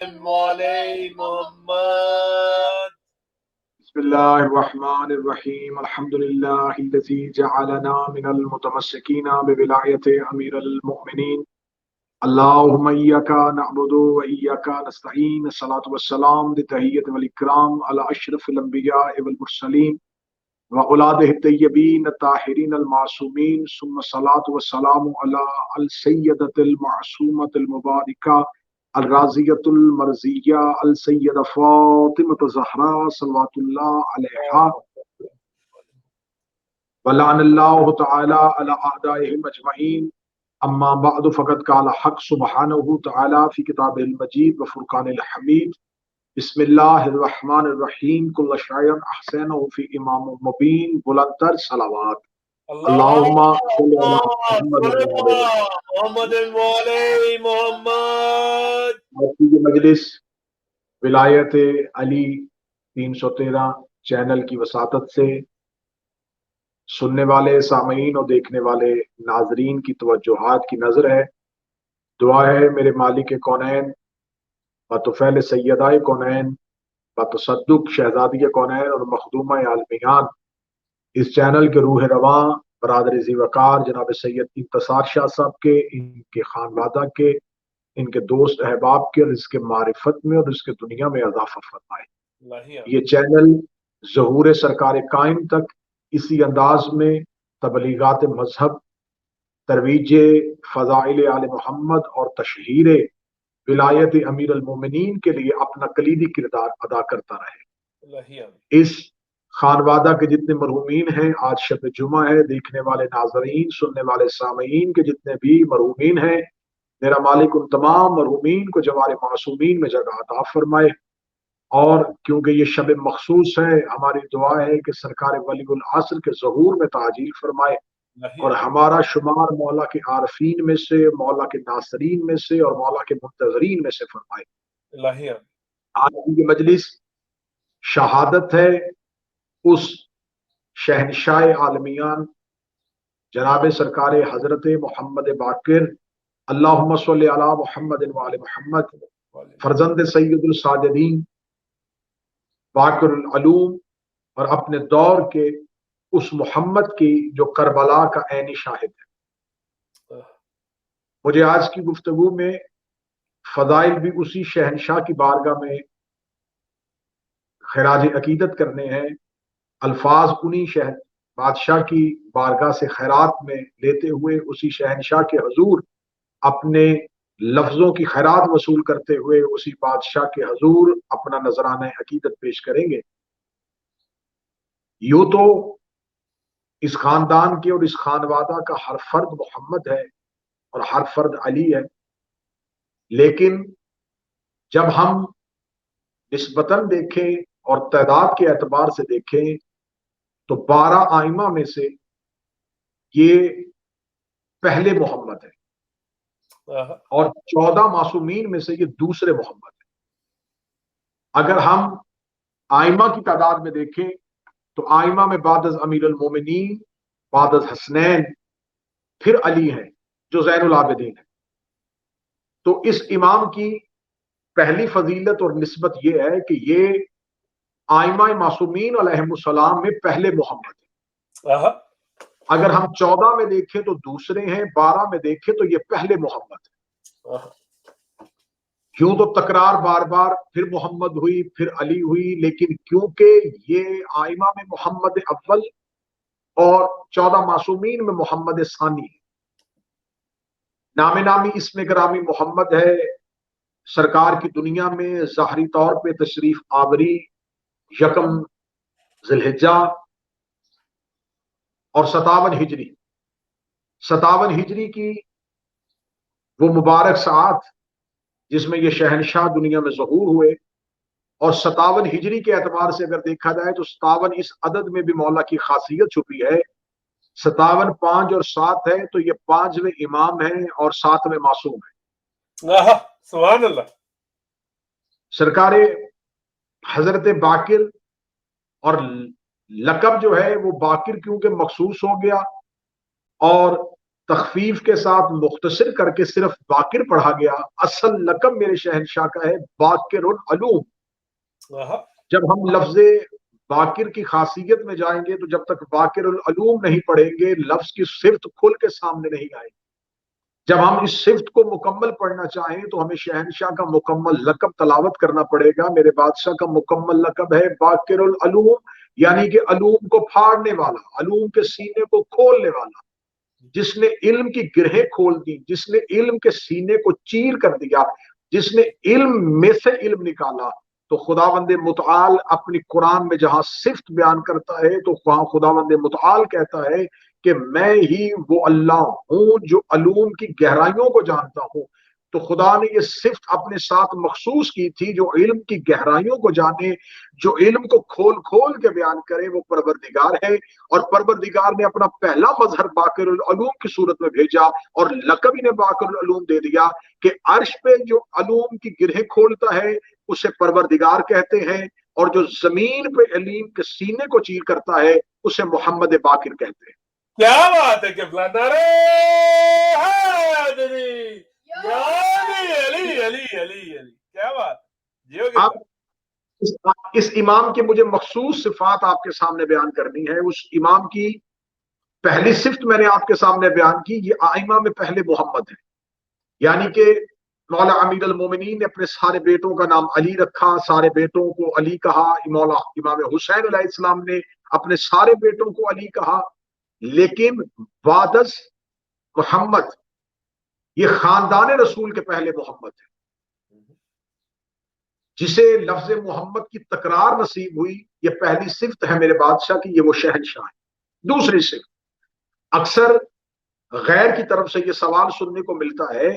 وعلى محمد. بسم الله الرحمن الرحيم. الحمد لله الذي جعلنا من المتمسكين بولاية أمير المؤمنين. اللهم إياك نعبد وإياك نستعين. الصلاة والسلام لتحية والإكرام على أشرف الأنبياء والمرسلين وأولاده الطيبين الطاهرين المعصومين، ثم الصلاة والسلام على السيدة المعصومة المباركة الرازية المرزية السيدة فاطمة الزهراء صلوات الله عليها، ولعن الله تعالى على أعدائهم أجمعين. أما بعد، فقد قال حق سبحانه تعالى في كتابه المجيد وفرقان الحميد: بسم الله الرحمن الرحيم. كل شيء أحسنه في إمام مبين. بلندر صلوات. اللهم صل على محمد وعلى محمد وعلى محمد. آج کی مجلس ولایت علی 313 چینل کی وساطت سے سننے والے سامعین اور دیکھنے والے ناظرین کی توجہات کی نظر ہے. دعا ہے میرے مالک کونین بطفیل سیدہ کونین بتصدق شہزادی کونین اور مخدومہ عالمیان، اس چینل کے روح رواں برادر ذی وقار جناب سید انتصار شاہ صاحب کے، ان کے خانوادہ کے، ان کے دوست احباب کے رزق معرفت میں اور رزق دنیا میں اضافہ فرمائے. یہ چینل ظہور سرکار قائم تک اسی انداز میں تبلیغات مذہب، ترویج فضائل آل محمد اور تشہیر ولایت امیر المومنین کے لیے اپنا کلیدی کردار ادا کرتا رہے. اس خانوادہ کے جتنے مرحومین ہیں، آج شب جمعہ ہے، دیکھنے والے ناظرین، سننے والے سامعین کے جتنے بھی مرحومین ہیں، میرا مالک ان تمام مرحومین کو جوار معصومین میں جگہ عطا فرمائے. اور کیونکہ یہ شب مخصوص ہے، ہماری دعا ہے کہ سرکار ولی العصر کے ظہور میں تعجیل فرمائے اور ہمارا شمار مولا کے عارفین میں سے، مولا کے ناصرین میں سے اور مولا کے منتظرین میں سے فرمائے. آج کی یہ مجلس شہادت ہے اس شہنشاہ عالمیان جناب سرکار حضرت محمد باقر اللہم صلی علی محمد وعلی محمد، فرزند سید الساجدین، باقر العلوم اور اپنے دور کے اس محمد کی جو کربلا کا عینی شاہد ہے. مجھے آج کی گفتگو میں فضائل بھی اسی شہنشاہ کی بارگاہ میں خراج عقیدت کرنے ہیں، الفاظ انہی بادشاہ کی بارگاہ سے خیرات میں لیتے ہوئے اسی شہنشاہ کے حضور اپنے لفظوں کی خیرات وصول کرتے ہوئے اسی بادشاہ کے حضور اپنا نذرانہ عقیدت پیش کریں گے. یوں تو اس خاندان کے اور اس خانوادہ کا ہر فرد محمد ہے اور ہر فرد علی ہے، لیکن جب ہم نسبتاً دیکھیں اور تعداد کے اعتبار سے دیکھیں تو 12 آئمہ میں سے یہ پہلے محمد ہے اور 14 معصومین میں سے یہ دوسرے محمد ہے. اگر ہم آئمہ کی تعداد میں دیکھیں تو آئمہ میں بعد از امیر المومنین، بعد از حسنین، پھر علی ہیں جو زین العابدین ہیں. تو اس امام کی پہلی فضیلت اور نسبت یہ ہے کہ یہ آئمہ معصومین علیہم السلام میں پہلے محمد ہیں. اگر ہم 14 میں دیکھیں تو دوسرے ہیں، 12 میں دیکھیں تو یہ پہلے محمد ہیں. کیوں تو تکرار بار بار پھر محمد ہوئی، پھر علی ہوئی، لیکن کیونکہ یہ آئمہ میں محمد اول اور 14 معصومین میں محمد ثانی ہے. نام نامی اسم گرامی محمد ہے. سرکار کی دنیا میں ظاہری طور پہ تشریف آوری یکم ذی الحجہ اور 57 ہجری کی وہ مبارک ساعت جس میں یہ شہنشاہ دنیا میں ظہور ہوئے، اور 57 ہجری کے اعتبار سے اگر دیکھا جائے تو 57 اس عدد میں بھی مولا کی خاصیت چھپی ہے. 57 5 اور 7 ہے تو یہ 5ویں امام ہیں اور 7ویں معصوم ہیں. سبحان اللہ. سرکار حضرت باقر اور لقب جو ہے وہ باقر کیونکہ مخصوص ہو گیا، اور تخفیف کے ساتھ مختصر کر کے صرف باقر پڑھا گیا. اصل لقب میرے شہنشاہ کا ہے باقر العلوم. جب ہم لفظ باقر کی خاصیت میں جائیں گے تو جب تک باقر العلوم نہیں پڑھیں گے لفظ کی صفت کھل کے سامنے نہیں آئے گی. جب ہم اس صفت کو مکمل پڑھنا چاہیں تو ہمیں شہنشاہ کا مکمل لقب تلاوت کرنا پڑے گا. میرے بادشاہ کا مکمل لقب ہے باقر العلوم، یعنی کہ علوم کو پھاڑنے والا، علوم کے سینے کو کھولنے والا، جس نے علم کی گرہیں کھول دی، جس نے علم کے سینے کو چیر کر دیا، جس نے علم میں سے علم نکالا. تو خداوند متعال اپنی قرآن میں جہاں صفت بیان کرتا ہے تو خداوند متعال کہتا ہے کہ میں ہی وہ اللہ ہوں جو علوم کی گہرائیوں کو جانتا ہوں. تو خدا نے یہ صفت اپنے ساتھ مخصوص کی تھی، جو علم کی گہرائیوں کو جانے، جو علم کو کھول کھول کے بیان کرے، وہ پروردگار ہے. اور پروردگار نے اپنا پہلا مظہر باقر العلوم کی صورت میں بھیجا اور لقب انہیں باقر العلوم دے دیا کہ عرش پہ جو علوم کی گرہیں کھولتا ہے اسے پروردگار کہتے ہیں، اور جو زمین پہ علیم کے سینے کو چیر کرتا ہے اسے محمد باقر کہتے ہیں. کیا بات ہے قبلہ، نعرہ حیدری یا علی علی علی علی علی، کیا بات. آپ اس امام کی مجھے مخصوص صفات آپ کے سامنے بیان کرنی ہے. اس امام کی پہلی صفت میں نے آپ کے سامنے بیان کی، یہ آئمہ میں پہلے محمد ہے. یعنی کہ مولا امیر المومنین نے اپنے سارے بیٹوں کا نام علی رکھا، سارے بیٹوں کو علی کہا. مولا امام حسین علیہ السلام نے اپنے سارے بیٹوں کو علی کہا. لیکن وادس محمد یہ خاندان رسول کے پہلے محمد ہے. جسے لفظ محمد کی تکرار نصیب ہوئی، یہ پہلی صفت ہے میرے بادشاہ کی، یہ وہ شہنشاہ ہے. دوسری صفت، اکثر غیر کی طرف سے یہ سوال سننے کو ملتا ہے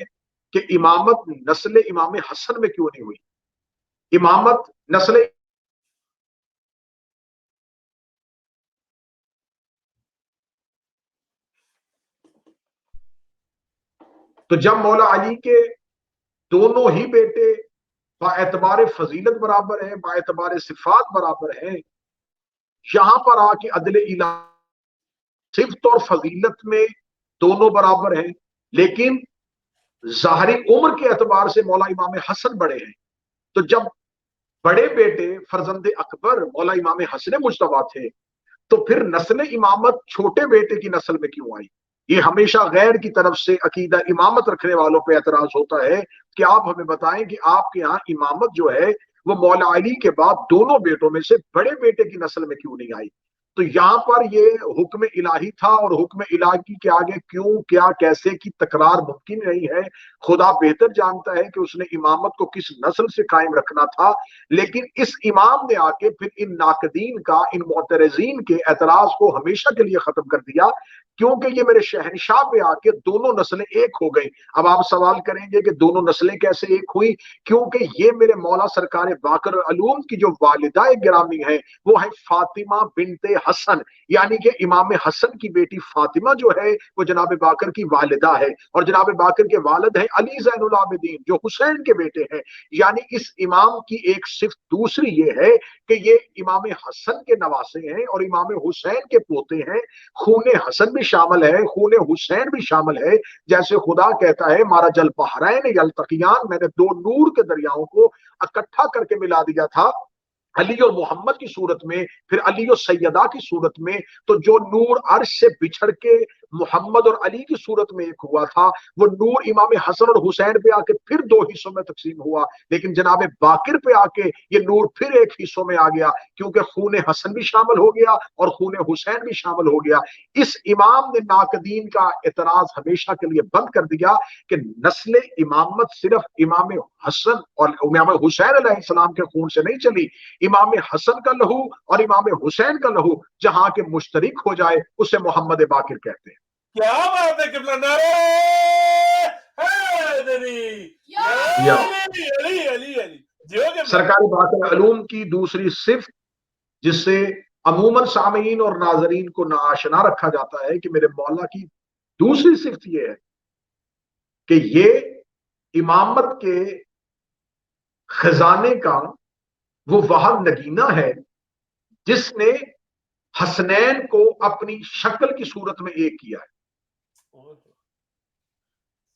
کہ امامت نسل امام حسن میں کیوں نہیں ہوئی. امامت نسل تو جب مولا علی کے دونوں ہی بیٹے با اعتبار فضیلت برابر ہیں، با اعتبار صفات برابر ہیں، یہاں پر آ کے عدل الہی صفت اور فضیلت میں دونوں برابر ہیں، لیکن ظاہری عمر کے اعتبار سے مولا امام حسن بڑے ہیں. تو جب بڑے بیٹے فرزند اکبر مولا امام حسن مجتبیٰ تھے تو پھر نسل امامت چھوٹے بیٹے کی نسل میں کیوں آئی؟ یہ ہمیشہ غیر کی طرف سے عقیدہ امامت رکھنے والوں پہ اعتراض ہوتا ہے کہ آپ ہمیں بتائیں کہ آپ کے ہاں امامت جو ہے وہ مولا علی کے بعد دونوں بیٹوں میں سے بڑے بیٹے کی نسل میں کیوں نہیں آئی. تو یہاں پر یہ حکم الہی تھا، اور حکم الہی کے آگے کیوں، کیا، کیسے کی تکرار ممکن نہیں ہے. خدا بہتر جانتا ہے کہ اس نے امامت کو کس نسل سے قائم رکھنا تھا. لیکن اس امام نے آ کے پھر ان ناقدین کا، ان معترضین کے اعتراض کو ہمیشہ کے لیے ختم کر دیا، کیونکہ یہ میرے شہنشاہ پہ آ کے دونوں نسلیں ایک ہو گئی. اب آپ سوال کریں گے کہ دونوں نسلیں کیسے ایک ہوئی؟ کیونکہ یہ میرے مولا سرکار باقر العلوم کی جو والدہ گرامی ہے وہ ہے فاطمہ بنت حسن، یعنی کہ امام حسن کی بیٹی فاطمہ جو ہے وہ جناب باقر کی والدہ ہے، اور جناب باقر کے والد ہیں علی زین العابدین جو حسین کے بیٹے ہیں. یعنی اس امام کی ایک صفت دوسری یہ ہے کہ یہ امام حسن کے نواسے ہیں اور امام حسین کے پوتے ہیں. خون حسن بھی شامل ہے، خون حسین بھی شامل ہے. جیسے خدا کہتا ہے مارا جل بحرین یلتقیان، میں نے دو نور کے دریاؤں کو اکٹھا کر کے ملا دیا تھا علی اور محمد کی صورت میں، پھر علی اور سیدہ کی صورت میں. تو جو نور عرش سے بچھڑ کے محمد اور علی کی صورت میں ایک ہوا تھا، وہ نور امام حسن اور حسین پہ آ کے پھر دو حصوں میں تقسیم ہوا. لیکن جناب باقر پہ آ کے یہ نور پھر ایک حصوں میں آ گیا، کیونکہ خون حسن بھی شامل ہو گیا اور خون حسین بھی شامل ہو گیا. اس امام نے ناقدین کا اعتراض ہمیشہ کے لیے بند کر دیا کہ نسل امامت صرف امام حسن اور امام حسین علیہ السلام کے خون سے نہیں چلی. امام حسن کا لہو اور امام حسین کا لہو جہاں کے مشترک ہو جائے اسے محمد باقر کہتے ہیں. کیا بات ہے قبلہ، نعرہ حیدری یا علی علی علی علی. سرکار باقر علوم کی دوسری صفت جس سے عموماً سامعین اور ناظرین کو ناآشنا رکھا جاتا ہے کہ میرے مولا کی دوسری صفت یہ ہے کہ یہ امامت کے خزانے کا وہ وہب نگینہ ہے جس نے حسنین کو اپنی شکل کی صورت میں ایک کیا ہے.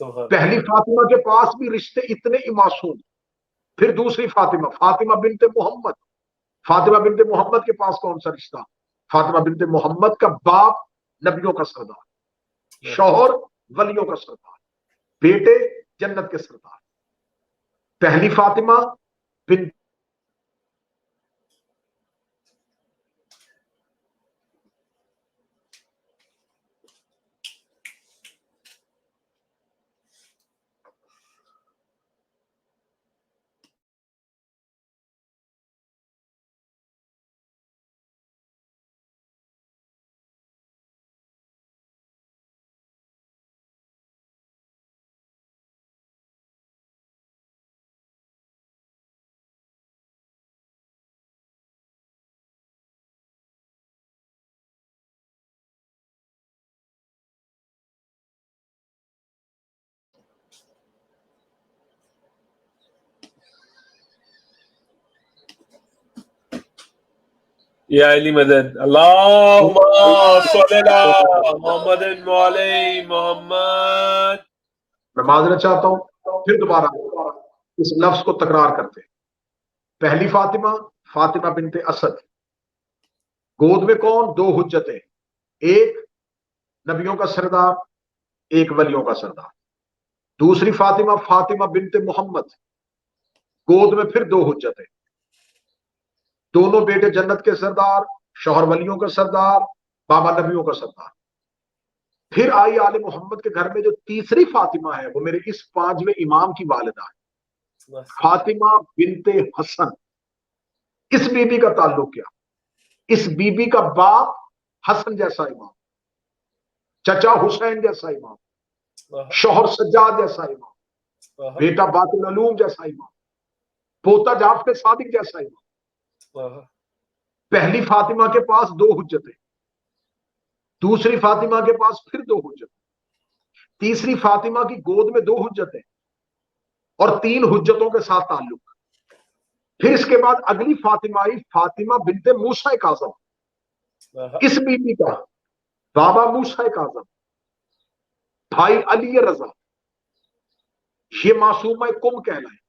پہلی فاطمہ کے پاس بھی رشتے اتنے ہی معصوم. پھر دوسری فاطمہ، فاطمہ بنت محمد. فاطمہ بنت محمد کے پاس کون سا رشتہ؟ فاطمہ بنت محمد کا باپ نبیوں کا سردار، شوہر ولیوں کا سردار، بیٹے جنت کے سردار. پہلی فاطمہ بنت یا علی مدد. اللہم صلی علی محمد وعلی محمد. میں معذرت چاہتا ہوں، پھر دوبارہ اس لفظ کو تکرار کرتے ہیں. پہلی فاطمہ، فاطمہ بنت اسد. گود میں کون؟ دو حجتیں، ایک نبیوں کا سردار، ایک ولیوں کا سردار. دوسری فاطمہ، فاطمہ بنت محمد. گود میں پھر دو حجتیں، دونوں بیٹے جنت کے سردار، شوہر ولیوں کا سردار، بابا نبیوں کا سردار. پھر آئی آل محمد کے گھر میں جو تیسری فاطمہ ہے، وہ میرے اس 5ویں امام کی والدہ ہے، فاطمہ بنت حسن. اس بی بی کا تعلق کیا؟ اس بی بی کا باپ حسن جیسا امام، چچا حسین جیسا امام، شوہر سجاد جیسا امام، بیٹا باقر العلوم جیسا امام، پوتا جعفر صادق جیسا امام. پہلی فاطمہ کے پاس دو حجتیں، دوسری فاطمہ کے پاس پھر دو حجتیں، تیسری فاطمہ کی گود میں دو حجتیں اور 3 حجتوں کے ساتھ تعلق. پھر اس کے بعد اگلی فاطمہ آئی، فاطمہ بنت موسیٰ کاظم. اس بی بی کا بابا موسیٰ کاظم، بھائی علی رضا، یہ معصومہ کم کہلائے.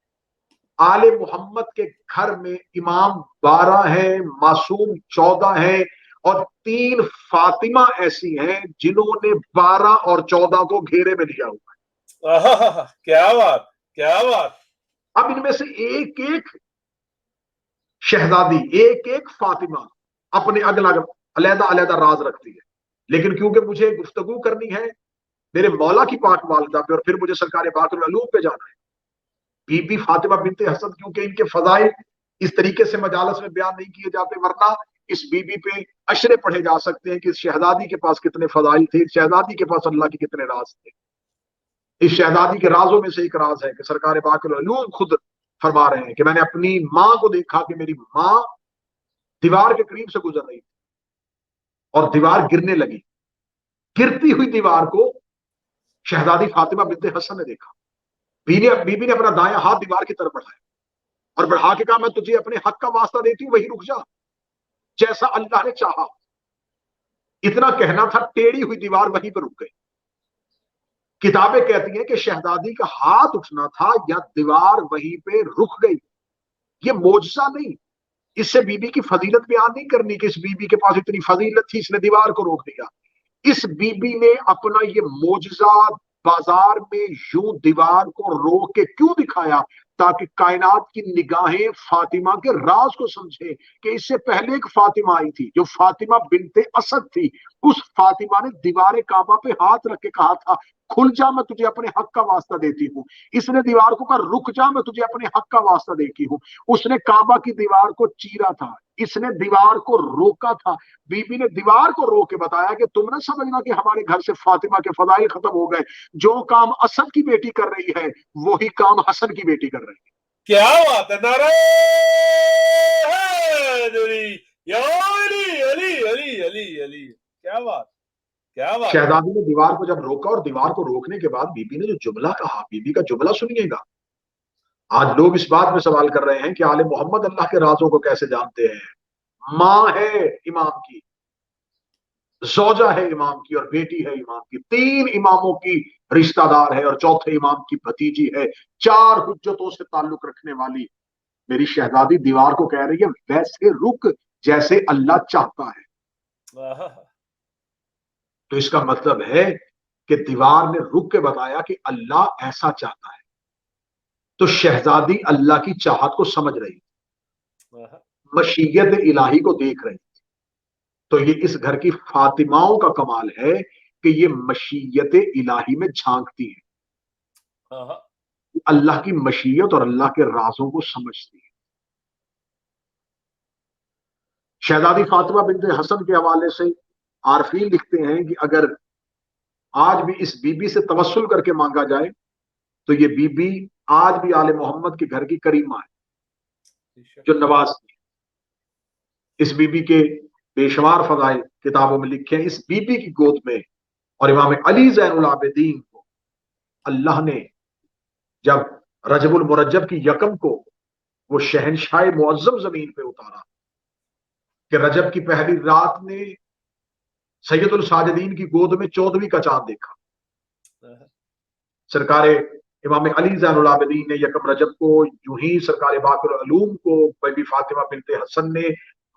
آل محمد کے گھر میں امام 12 ہیں، معصوم 14 ہیں، اور 3 فاطمہ ایسی ہیں جنہوں نے 12 اور 14 کو گھیرے میں لیا ہوا ہے. کیا بات، کیا بات. اب ان میں سے ایک ایک شہزادی، ایک ایک فاطمہ اپنے علیحدہ علیحدہ راز رکھتی ہے. لیکن کیونکہ مجھے گفتگو کرنی ہے میرے مولا کی پاک والدہ پہ، اور پھر مجھے سرکار باقر العلوم پہ جانا ہے، بی بی فاطمہ بنت حسن، کیونکہ ان کے فضائل اس طریقے سے مجالس میں بیان نہیں کیے جاتے، ورنہ اس بی بی پہ اشرے پڑھے جا سکتے ہیں کہ اس شہزادی کے پاس کتنے فضائل تھے، اس شہزادی کے پاس اللہ کے کتنے راز تھے. اس شہزادی کے رازوں میں سے ایک راز ہے کہ سرکار باقر العلوم خود فرما رہے ہیں کہ میں نے اپنی ماں کو دیکھا کہ میری ماں دیوار کے قریب سے گزر رہی تھی اور دیوار گرنے لگی. گرتی ہوئی دیوار کو شہزادی فاطمہ بنت حسن نے دیکھا. بی بی نے اپنا دایاں ہاتھ دیوار کی طرف بڑھایا اور بڑھا کے کہا میں تجھے اپنے حق کا واسطہ دیتی ہوں، وہی رک جا جیسا اللہ نے چاہا. اتنا کہنا تھا، ٹیڑھی ہوئی دیوار وہیں پر رک گئی. کتابیں کہتی ہیں کہ شہزادی کا ہاتھ اٹھنا تھا یا دیوار وہیں پہ رک گئی. یہ معجزہ نہیں، اس سے بی بی کی فضیلت بیان نہیں کرنی کہ اس بی بی کے پاس اتنی فضیلت تھی اس نے دیوار کو روک دیا. اس بی بی نے اپنا یہ معجزہ بازار میں یوں دیوار کو روک کے کیوں دکھایا؟ تاکہ کائنات کی نگاہیں فاطمہ کے راز کو سمجھے کہ اس سے پہلے ایک فاطمہ آئی تھی جو فاطمہ بنت اسد تھی. اس فاطمہ نے دیوار کعبہ پہ ہاتھ رکھ کے کہا تھا کھل جا میں تجھے اپنے حق کا واسطہ دیتی ہوں. اس نے دیوار کو کہا رک جا میں تجھے اپنے حق کا واسطہ دیتی ہوں. اس نے کعبہ کی دیوار کو چیرا تھا، اس نے دیوار کو روکا تھا. بی بی نے دیوار کو روک کے بتایا کہ تم نہ سمجھنا کہ ہمارے گھر سے فاطمہ کے فضائل ختم ہو گئے، جو کام اسد کی بیٹی کر رہی ہے وہی کام حسن کی بیٹی کر رہی ہے. کیا بات ہے، نعرہ حیدری، یا علی علی علی علی علی. کیا بات، کیا بات. شہزادی نے دیوار کو جب روکا اور دیوار کو روکنے کے بعد بی بی نے جو جملہ کہا، بی بی کا جملہ سنیے گا. آج لوگ اس بات میں سوال کر رہے ہیں کہ آل محمد اللہ کے رازوں کو کیسے جانتے ہیں. ماں ہے امام کی، زوجہ ہے امام کی، اور بیٹی ہے امام کی. 3 اماموں کی رشتہ دار ہے اور چوتھے امام کی بھتیجی ہے، 4 حجتوں سے تعلق رکھنے والی میری شہزادی دیوار کو کہہ رہی ہے ویسے رک جیسے اللہ چاہتا ہے۔ تو اس کا مطلب ہے کہ دیوار نے رک کے بتایا کہ اللہ ایسا چاہتا ہے، تو شہزادی اللہ کی چاہت کو سمجھ رہی تھی، مشیت الہی کو دیکھ رہی تھی۔ تو یہ اس گھر کی فاطماؤں کا کمال ہے کہ یہ مشیت الہی میں جھانکتی ہے، اللہ کی مشیت اور اللہ کے رازوں کو سمجھتی ہے۔ شہزادی فاطمہ بنت حسن کے حوالے سے عارفین لکھتے ہیں کہ اگر آج بھی اس بی بی سے توسل کر کے مانگا جائے تو یہ بی بی آج بھی آل محمد کے گھر کی کریمہ ہے جو نوازتی ہے۔ اس بی بی کے بے شمار فضائل کتابوں میں لکھے ہیں۔ اس بی بی کی گود میں اور امام علی زین العابدین کو اللہ نے جب رجب المرجب کی یکم کو وہ شہنشاہ معظم زمین پہ اتارا کہ رجب کی پہلی رات نے سید الساجدین کی گود میں 14ویں کا چاند دیکھا۔ سرکار امام علی زین العابدین نے یکم رجب کو یوں ہی سرکار باقر العلوم کو بی بی فاطمہ بنت حسن نے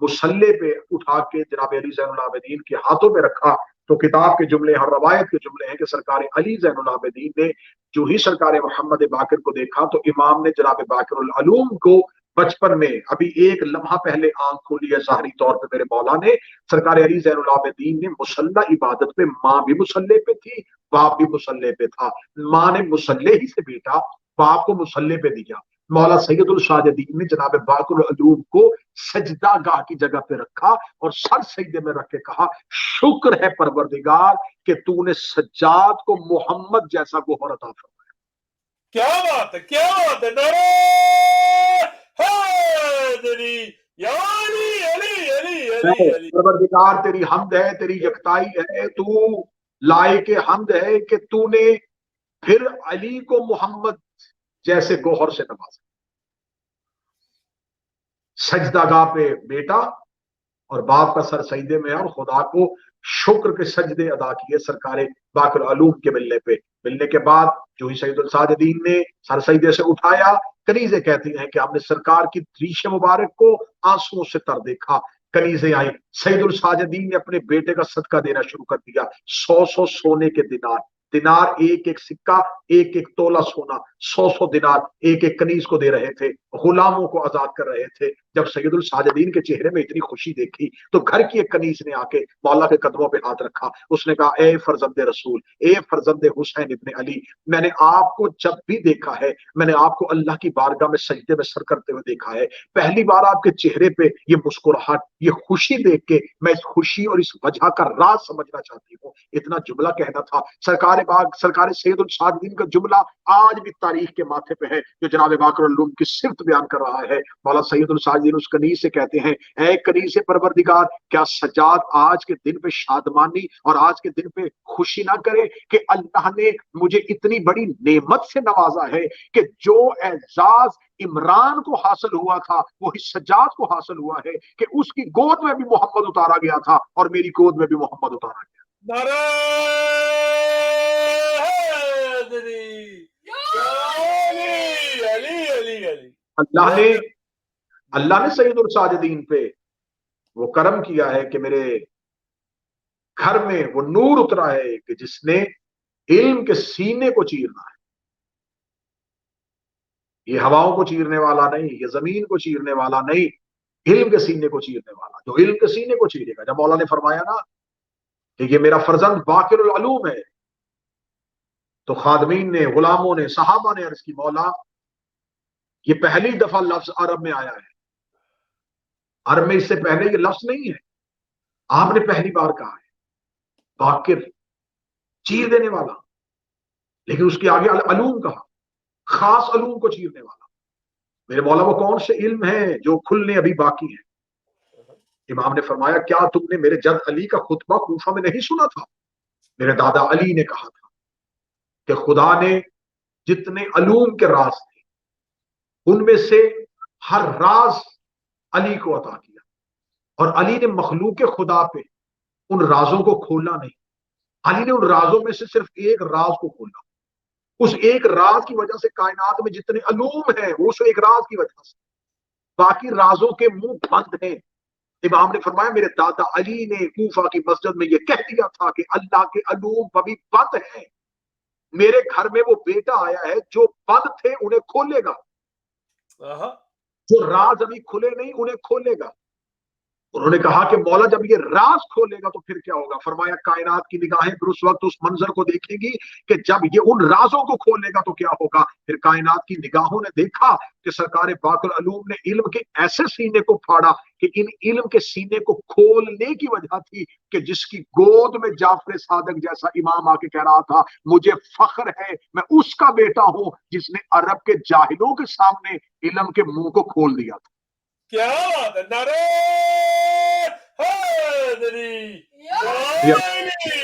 مصلے پہ اٹھا کے جناب علی زین العابدین کے ہاتھوں پہ رکھا تو کتاب کے جملے اور روایت کے جملے ہیں کہ سرکار علی زین العابدین نے جو ہی سرکار محمد باقر کو دیکھا تو امام نے جناب باقر العلوم کو بچپن میں ابھی ایک لمحہ پہلے آنکھ کھولی ہے ظاہری طور پہ میرے مولا نے، سرکار علی زین العابدین نے مصلی عبادت پہ، ماں بھی مصلی پہ تھی باپ بھی مصلی پہ تھا، ماں نے مصلی ہی سے بیٹا باپ کو مصلی پہ دیا، مولا سید الساجدین نے جناب باقر العلوم کو سجدہ گاہ کی جگہ پہ رکھا اور سر سجدے میں رکھ کے کہا شکر ہے پروردگار کہ تو نے سجاد کو محمد جیسا گوہر عطا فرمایا۔ کیا بات ہے، کیا بات ہے، نعرہ حیدری یا علی علی علی علی علی۔ پروردگار تیری حمد ہے، تیری یکتائی ہے، تو لائق حمد ہے کہ تو نے پھر علی کو محمد جیسے گوہر سے نوازا۔ سجدہ گاہ پہ بیٹا اور باپ کا سر سجدے میں ہے اور خدا کو شکر کے سجدے ادا کیے سرکار باقر العلوم کے ملنے کے بعد جو ہی سید الساجدین نے سر سجدے سے اٹھایا، کنیزیں کہتی ہیں کہ ہم نے سرکار کی ریش مبارک کو آنسوؤں سے تر دیکھا، کنیزیں آئی، سید الساجدین نے اپنے بیٹے کا صدقہ دینا شروع کر دیا، 100 سونے کے دینار ایک ایک سکہ ایک ایک تولہ سونا، 100 دینار ایک ایک کنیز کو دے رہے تھے، غلاموں کو آزاد کر رہے تھے۔ جب سید الساجدین کے چہرے میں اتنی خوشی دیکھی تو گھر کی ایک کنیز نے آ کے مولا کے قدموں پہ ہاتھ رکھا، اس نے کہا اے فرزند رسول، اے فرزند حسین ابن علی، میں نے آپ کو جب بھی دیکھا ہے میں نے آپ کو اللہ کی بارگاہ میں سجدے میں سر کرتے ہوئے دیکھا ہے، پہلی بار آپ کے چہرے پہ یہ مسکراہٹ، یہ خوشی دیکھ کے میں اس خوشی اور اس وجہ کا راز سمجھنا چاہتی ہوں۔ اتنا جملہ کہنا تھا۔ سرکار سید الساجدین کا جملہ آج بھی تاریخ کے ماتھے پہ ہے جو جناب باقر العلوم کی صفت بیان کر رہا ہے۔ مولا سید الساجدین اس کنیز سے کہتے ہیں اے کنیز پروردگار، کیا سجاد آج کے دن پہ شادمانی اور آج کے دن پہ خوشی نہ کرے کہ اللہ نے مجھے اتنی بڑی نعمت سے نوازا ہے کہ جو اعزاز عمران کو حاصل ہوا تھا وہی سجاد کو حاصل ہوا ہے کہ اس کی گود میں بھی محمد اتارا گیا تھا اور میری گود میں بھی محمد اتارا گیا۔ نعرہ حیدری یا علی علی علی علی۔ اللہ نے سید الساجدین پہ وہ کرم کیا ہے کہ میرے گھر میں وہ نور اترا ہے کہ جس نے علم کے سینے کو چیرنا ہے، یہ ہواؤں کو چیرنے والا نہیں، یہ زمین کو چیرنے والا نہیں، علم کے سینے کو چیرنے والا، جو علم کے سینے کو چیرے گا۔ جب مولا نے فرمایا نا کہ یہ میرا فرزند باقر العلوم ہے تو خادمین نے، غلاموں نے، صحابہ نے عرض کی مولا یہ پہلی دفعہ لفظ عرب میں آیا ہے، عرب میں اس سے پہلے یہ لفظ نہیں ہے، آپ نے پہلی بار کہا ہے باقر، چیر دینے والا، لیکن اس کے آگے علوم کہا، خاص علوم کو چیرنے والا۔ میرے مولا وہ کون سے علم ہیں جو کھلنے ابھی باقی ہیں؟ امام نے فرمایا کیا تم نے میرے جد علی کا خطبہ کوفہ میں نہیں سنا تھا؟ میرے دادا علی نے کہا تھا کہ خدا نے جتنے علوم کے راز تھے ان میں سے ہر راز علی کو عطا کیا، اور علی نے مخلوق خدا پہ ان رازوں کو کھولا نہیں، علی نے ان رازوں میں سے صرف ایک راز کو کھولا، اس ایک راز کی وجہ سے کائنات میں جتنے علوم ہیں وہ اس ایک راز کی وجہ سے، باقی رازوں کے منہ بند ہیں۔ امام نے فرمایا میرے دادا علی نے کوفہ کی مسجد میں یہ کہہ دیا تھا کہ اللہ کے علوم ابھی بند ہیں، میرے گھر میں وہ بیٹا آیا ہے جو بند تھے انہیں کھولے گا، جو راز ابھی کھلے نہیں انہیں کھولے گا۔ انہوں نے کہا کہ مولا جب یہ راز کھولے گا تو پھر کیا ہوگا؟ فرمایا کائنات کی نگاہیں پھر اس وقت اس منظر کو دیکھیں گی کہ جب یہ ان رازوں کو کھولے گا تو کیا ہوگا؟ پھر کائنات کی نگاہوں نے دیکھا کہ سرکار پاک العلوم نے علم کے ایسے سینے کو پھاڑا کہ ان علم کے سینے کو کھولنے کی وجہ تھی کہ جس کی گود میں جعفر صادق جیسا امام آ کے کہہ رہا تھا مجھے فخر ہے میں اس کا بیٹا ہوں جس نے عرب کے جاہلوں کے سامنے علم کے منہ کو کھول دیا تھا۔ کیا بات ہے، نعرہ حیدری،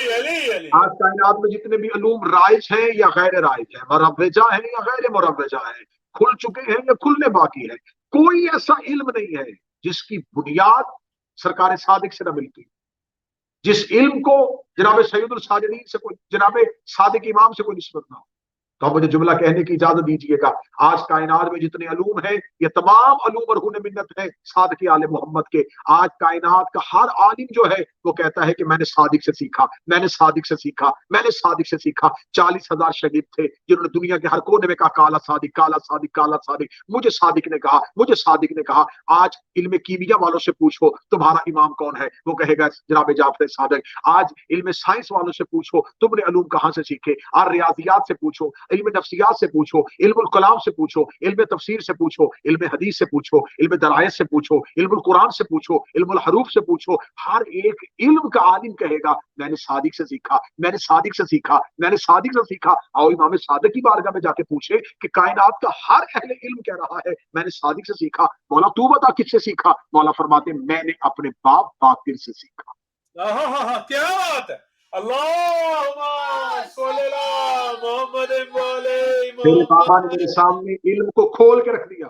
علی۔ آج کائنات میں جتنے بھی علوم رائج ہیں یا غیر رائج ہیں، مروجہ ہیں یا غیر مروجہ ہیں، کھل چکے ہیں یا کھلنے باقی ہیں، کوئی ایسا علم نہیں ہے جس کی بنیاد سرکار صادق سے نہ ملتی، جس علم کو جناب سید الساجدین سے کوئی، جناب صادق امام سے کوئی نسبت نہ ہو۔ تو مجھے جملہ کہنے کی اجازت دیجیے گا، آج کائنات میں جتنے علوم ہیں یہ تمام علوم مرہون منت ہے صادق آل محمد کے۔ آج کائنات کا ہر عالم جو ہے وہ کہتا ہے کہ میں نے صادق سے سیکھا، میں نے صادق سے سیکھا، میں نے صادق سے سیکھا۔ 40,000 شہید تھے جنہوں نے دنیا کے ہر کونے میں کہا کالا صادق، کالا صادق، کالا صادق، مجھے صادق نے کہا، مجھے صادق نے کہا۔ آج علم کیمیا والوں سے پوچھو تمہارا امام کون ہے، وہ کہے گا جناب جعفر صادق۔ آج علم سائنس والوں سے پوچھو تم نے علوم کہاں سے سیکھے، اور ریاضیات سے پوچھو، علم نفسیات سے پوچھو، علم الکلام سے پوچھو، علم تفسیر سے پوچھو، علم حدیث سے پوچھو، علم درائس سے پوچھو، علم القرآن سے پوچھو، علم الحروف سے پوچھو، ہر ایک علم کا عالم کہے گا میں نے صادق سے سیکھا، میں نے صادق سے سیکھا، میں نے صادق سے سیکھا۔ آؤ امام صادق کی بارگاہ میں جا کے پوچھے کہ کائنات کا ہر اہل علم کہہ رہا ہے میں نے صادق سے سیکھا، مولا تو بتا کس سے سیکھا؟ مولا فرماتے میں نے اپنے باپ باقر سے سیکھا۔ کیا بات ہے، اللہم صلی علی محمد میرے بابا نے میرے سامنے علم کو کھول کے رکھ دیا،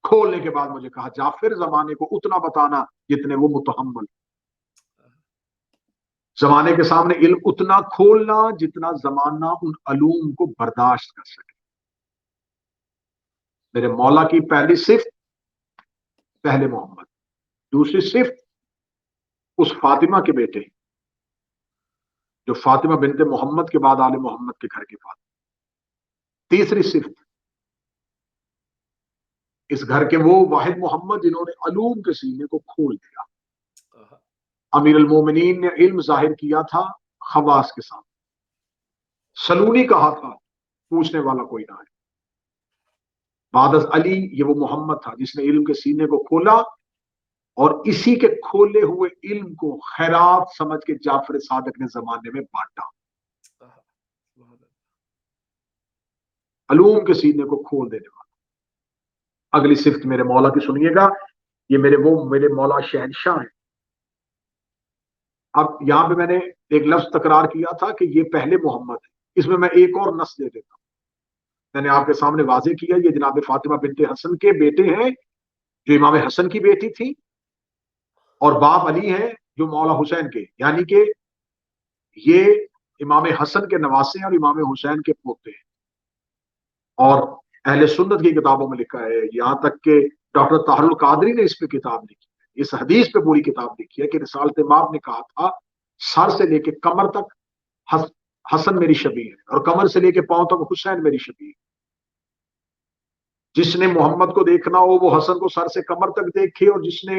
کھولنے کے بعد مجھے کہا جعفر زمانے کو اتنا بتانا جتنے وہ متحمل، زمانے کے سامنے علم اتنا کھولنا جتنا زمانہ ان علوم کو برداشت کر سکے۔ میرے مولا کی پہلی صفت پہلے محمد، دوسری صفت اس فاطمہ کے بیٹے جو فاطمہ بنت محمد کے بعد آل محمد کے گھر کے فاطمہ، تیسری صفت اس گھر کے وہ واحد محمد جنہوں نے علوم کے سینے کو کھول دیا۔ امیر المومنین نے علم ظاہر کیا تھا خواص کے سامنے، سلونی کہا تھا پوچھنے والا کوئی نہ ہے۔ بعد از علی یہ وہ محمد تھا جس نے علم کے سینے کو کھولا اور اسی کے کھولے ہوئے علم کو خیرات سمجھ کے جعفر صادق نے زمانے میں بانٹا۔ علوم کے سینے کو کھول دینے والا۔ اگلی صفت میرے مولا کی سنیے گا، یہ میرے مولا شہنشاہ ہیں۔ اب یہاں پہ میں نے ایک لفظ تکرار کیا تھا کہ یہ پہلے محمد ہے، اس میں میں ایک اور نص دے دیتا ہوں۔ میں نے آپ کے سامنے واضح کیا یہ جناب فاطمہ بنت حسن کے بیٹے ہیں جو امام حسن کی بیٹی تھی، اور باپ علی ہیں جو مولا حسین کے، یعنی کہ یہ امام حسن کے نواسے ہیں اور امام حسین کے پوتے ہیں۔ اور اہل سنت کی کتابوں میں لکھا ہے، یہاں تک کہ ڈاکٹر طاہر القادری نے اس پہ کتاب لکھی ہے، اس حدیث پہ پوری کتاب لکھی ہے کہ رسالت امام نے کہا تھا سر سے لے کے کمر تک حسن میری شبیہ ہے اور کمر سے لے کے پاؤں تک حسین میری شبیہ ہے۔ جس نے محمد کو دیکھنا ہو وہ حسن کو سر سے کمر تک دیکھے، اور جس نے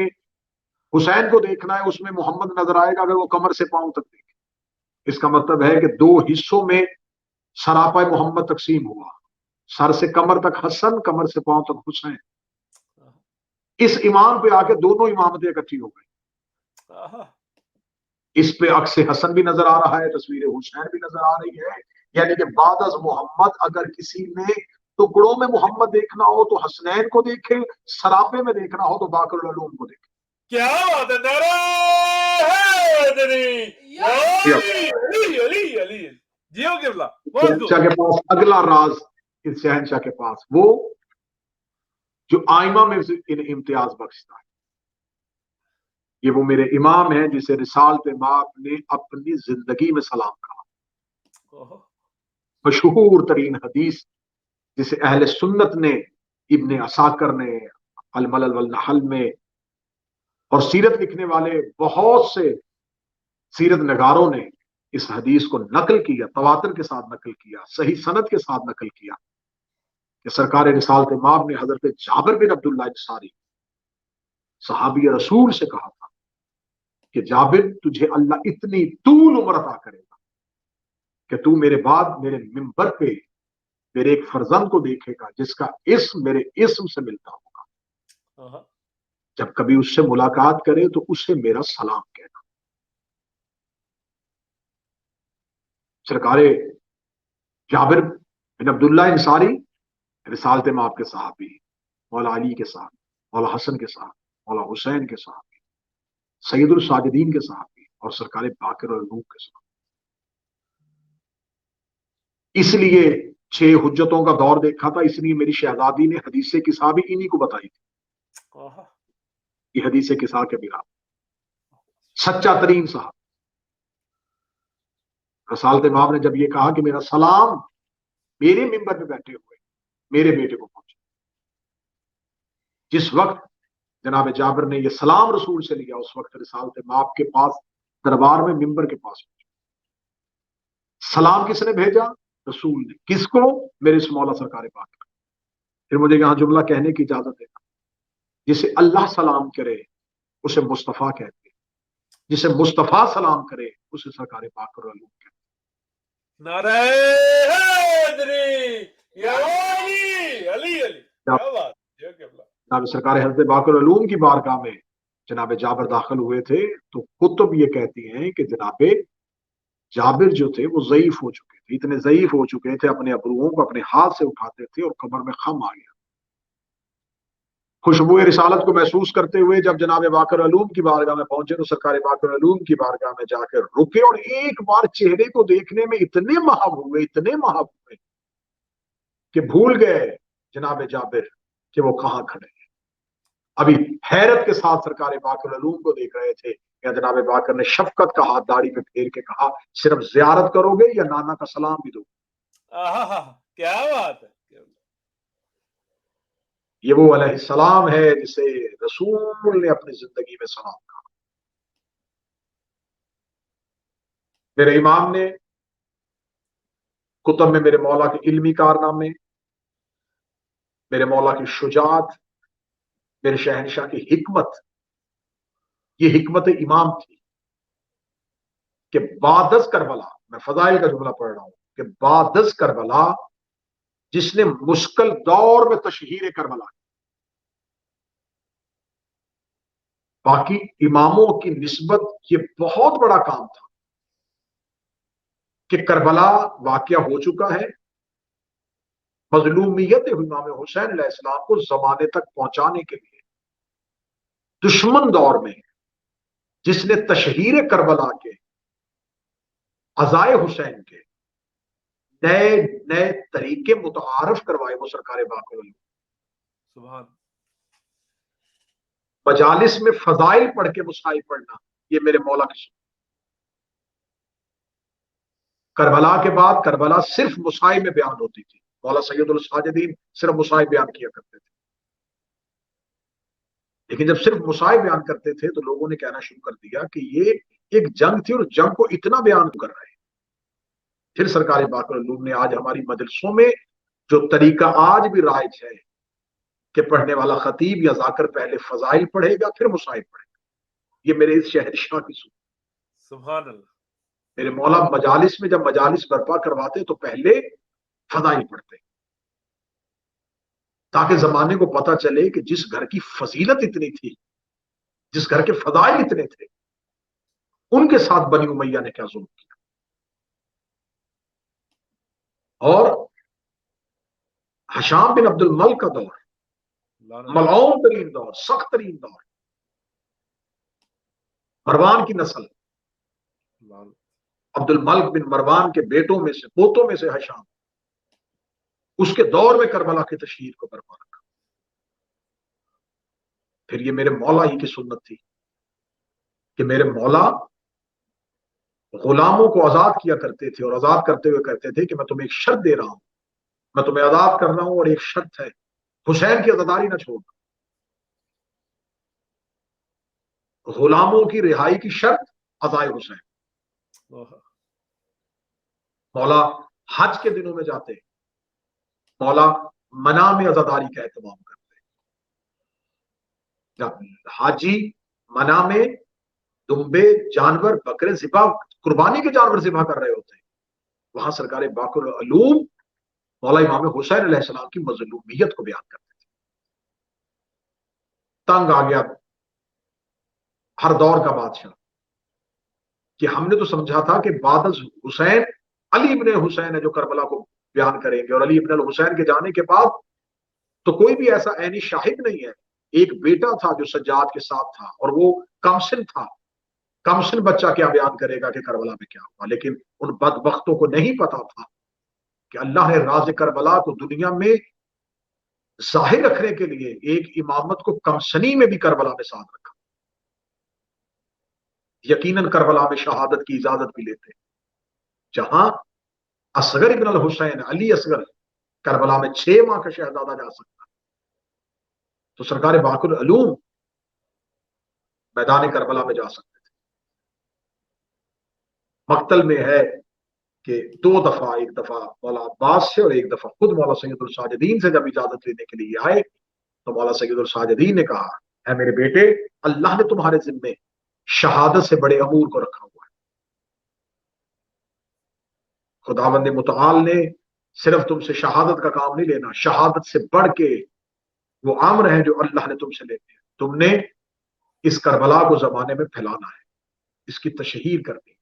حسین کو دیکھنا ہے اس میں محمد نظر آئے گا اگر وہ کمر سے پاؤں تک دیکھے۔ اس کا مطلب ہے کہ دو حصوں میں سراپا محمد تقسیم ہوا، سر سے کمر تک حسن، کمر سے پاؤں تک حسین۔ اس امام پہ آ کے دونوں امامتیں اکٹھی ہو گئی۔ اس پہ عکس حسن بھی نظر آ رہا ہے، تصویر حسین بھی نظر آ رہی ہے، یعنی کہ بعد از محمد اگر کسی نے ٹکڑوں میں محمد دیکھنا ہو تو حسنین کو دیکھے، سراپے میں دیکھنا ہو تو باقر العلوم کو دیکھے۔ کیا بات ہے، نعرہ حیدری، علی جیو قبلہ۔ شہنشاہ کے پاس اگلا راز، اس شہنشاہ کے پاس وہ جو آئمہ میں انہیں امتیاز بخشتا ہے، یہ وہ میرے امام ہیں جسے رسالت مآب نے اپنی زندگی میں سلام کہا۔ مشہور ترین حدیث جسے اہل سنت نے، ابن عساکر نے الملل والنحل میں، اور سیرت لکھنے والے بہت سے سیرت نگاروں نے اس حدیث کو نقل کیا، تواتر کے ساتھ نقل کیا، صحیح سند کے ساتھ نقل کیا کہ سرکار رسالت مآب نے حضرت جابر بن عبداللہ انصاری صحابی رسول سے کہا تھا کہ جابر تجھے اللہ اتنی طول عمر عطا کرے گا کہ تو میرے بعد میرے ممبر پہ میرے ایک فرزند کو دیکھے گا جس کا اسم میرے اسم سے ملتا ہوگا، جب کبھی اس سے ملاقات کرے تو اسے میرا سلام کہنا۔ سرکار جابر بن عبداللہ انصاری رسالت مآب کے صحابی، مولا علی کے صحابی، مولا حسن کے صحابی، مولا حسین کے صحابی، سید الساجدین کے صحابی، اور سرکار باقر العلوم کے صحابی۔ اس لیے 6 حجتوں کا دور دیکھا تھا، اس لیے میری شہزادی نے حدیث کسا بھی انہی کو بتائی تھی، یہ حدیث کسا کے بنا سچا ترین صاحب۔ رسالت مآب نے جب یہ کہا کہ میرا سلام میرے ممبر پہ بیٹھے ہوئے میرے بیٹے کو پہنچا، جس وقت جناب جابر نے یہ سلام رسول سے لیا اس وقت رسالت مآب کے پاس دربار میں ممبر کے پاس پہنچا۔ سلام کس نے بھیجا؟ رسول نے۔ کس کو؟ میرے اس مولا سرکار پاک۔ پھر مجھے یہاں جملہ کہنے کی اجازت ہے، جسے اللہ سلام کرے اسے مصطفیٰ کہتے ہیں، جسے مصطفیٰ سلام کرے اسے سرکار پاک اور علوم کہتے ہیں۔ نعرہ حیدری یا علی علی علی، کیا بات ہے کہ اللہ۔ جناب سرکار حضرت باقر العلوم کی بارگاہ میں جناب جابر داخل ہوئے تھے تو کتب یہ کہتی ہیں کہ جناب جابر جو تھے وہ ضعیف ہو چکے تھے، اتنے ضعیف ہو چکے تھے اپنے ابروؤں کو اپنے ہاتھ سے اٹھاتے تھے اور کمر میں خم آ گیا۔ خوشبو رسالت کو محسوس کرتے ہوئے جب جناب باقر علوم کی بارگاہ میں پہنچے تو سرکار باقر علوم کی بارگاہ میں جا کر رکے اور ایک بار چہرے کو دیکھنے میں اتنے محب ہوئے کہ بھول گئے جناب جابر کہ وہ کہاں کھڑے ہیں۔ ابھی حیرت کے ساتھ سرکار باقر علوم کو دیکھ رہے تھے کہ جناب باقر نے شفقت کا ہاتھ داڑھی پہ پھیر کے کہا صرف زیارت کرو گے یا نانا کا سلام بھی دو؟ کیا بات ہے۔ یہ وہ علیہ السلام ہے جسے رسول نے اپنی زندگی میں سلام کہا۔ میرے امام نے کتب میں میرے مولا کے علمی کارنامے، میرے مولا کی شجاعت، میرے شہنشاہ کی حکمت، یہ حکمت امام تھی کہ بعدز کربلا، میں فضائل کا جملہ پڑھ رہا ہوں کہ بعدز کربلا جس نے مشکل دور میں تشہیر کربلا، باقی اماموں کی نسبت یہ بہت بڑا کام تھا کہ کربلا واقعہ ہو چکا ہے، مظلومیت امام حسین علیہ السلام کو زمانے تک پہنچانے کے لیے دشمن دور میں جس نے تشہیر کربلا کے، عزائے حسین کے نئے نئے طریقے متعارف کروائے وہ سرکار باقر علوم۔ سبحان۔ مجالس میں فضائل پڑھ کے مصائب پڑھنا یہ میرے مولا کی سنت۔ کربلا کے بعد کربلا صرف مصائب میں بیان ہوتی تھی، مولا سید الساجدین صرف مصائب بیان کیا کرتے تھے، لیکن جب صرف مصائب بیان کرتے تھے تو لوگوں نے کہنا شروع کر دیا کہ یہ ایک جنگ تھی اور جنگ کو اتنا بیان کر رہے ہیں۔ پھر سرکار باقر علوم نے آج ہماری مجلسوں میں جو طریقہ آج بھی رائج ہے کہ پڑھنے والا خطیب یا ذاکر پہلے فضائل پڑھے گا پھر مصائب پڑھے گا، یہ میرے اس شہنشاہ کی سنت۔ سبحان اللہ۔ میرے مولا مجالس میں جب مجالس برپا کرواتے تو پہلے فضائل پڑھتے تاکہ زمانے کو پتا چلے کہ جس گھر کی فضیلت اتنی تھی، جس گھر کے فضائل اتنے تھے، ان کے ساتھ بنی امیہ نے کیا ظلم کیا۔ اور ہشام بن عبد الملک کا دور، ملعون ترین دور، سخت ترین دور، مروان کی نسل، عبد الملک بن مروان کے بیٹوں میں سے، پوتوں میں سے ہشام، اس کے دور میں کربلا کی تشہیر کو برپا رکھا۔ پھر یہ میرے مولا ہی کی سنت تھی کہ میرے مولا غلاموں کو آزاد کیا کرتے تھے اور آزاد کرتے ہوئے کہتے تھے کہ میں تمہیں ایک شرط دے رہا ہوں، میں تمہیں آزاد کر رہا ہوں اور ایک شرط ہے، حسین کی آزاداری نہ چھوڑنا۔ غلاموں کی رہائی کی شرط عزائے حسین۔ مولا حج کے دنوں میں جاتے، مولا منع میں عزاداری کا اہتمام کرتے، جب حاجی منع میں دمبے جانور بکرے ذبح قربانی کے جانور ذبح کر رہے ہوتے ہیں، وہاں سرکار باقر العلوم مولا امام حسین علیہ السلام کی مظلومیت کو بیان کرتے تھے۔ تنگ آ گیا ہر دور کا بادشاہ کہ ہم نے تو سمجھا تھا کہ بعد از حسین علی ابن حسین ہے جو کربلا کو بیان کریں گے، اور علی ابن الحسین کے جانے کے بعد تو کوئی بھی ایسا عینی شاہد نہیں ہے۔ ایک بیٹا تھا جو سجاد کے ساتھ تھا اور وہ کمسن تھا، کمسن بچہ کیا بیان کرے گا کہ کربلا میں کیا ہوا، لیکن ان بدبختوں کو نہیں پتا تھا کہ اللہ نے راز کربلا کو دنیا میں ظاہر رکھنے کے لیے ایک امامت کو کمسنی میں بھی کربلا میں ساتھ رکھا۔ یقیناً کربلا میں شہادت کی اجازت بھی لیتے، جہاں اصغر ابن الحسین علی اصغر کربلا میں 6 ماہ کا شہزادہ جا سکتا، تو سرکار باقر العلوم میدان کربلا میں جا سکتے تھے۔ مقتل میں ہے کہ 2 دفعہ، ایک دفعہ مولا عباس سے اور ایک دفعہ خود مولا سید الساجدین سے جب اجازت لینے کے لیے آئے تو مولا سید الساجدین نے کہا، اے میرے بیٹے، اللہ نے تمہارے ذمے شہادت سے بڑے امور کو رکھا ہوا ہے۔ خداوند متعال نے صرف تم سے شہادت کا کام نہیں لینا، شہادت سے بڑھ کے وہ امر ہیں جو اللہ نے تم سے لیتے ہیں، تم نے اس کربلا کو زمانے میں پھیلانا ہے، اس کی تشہیر کرنی۔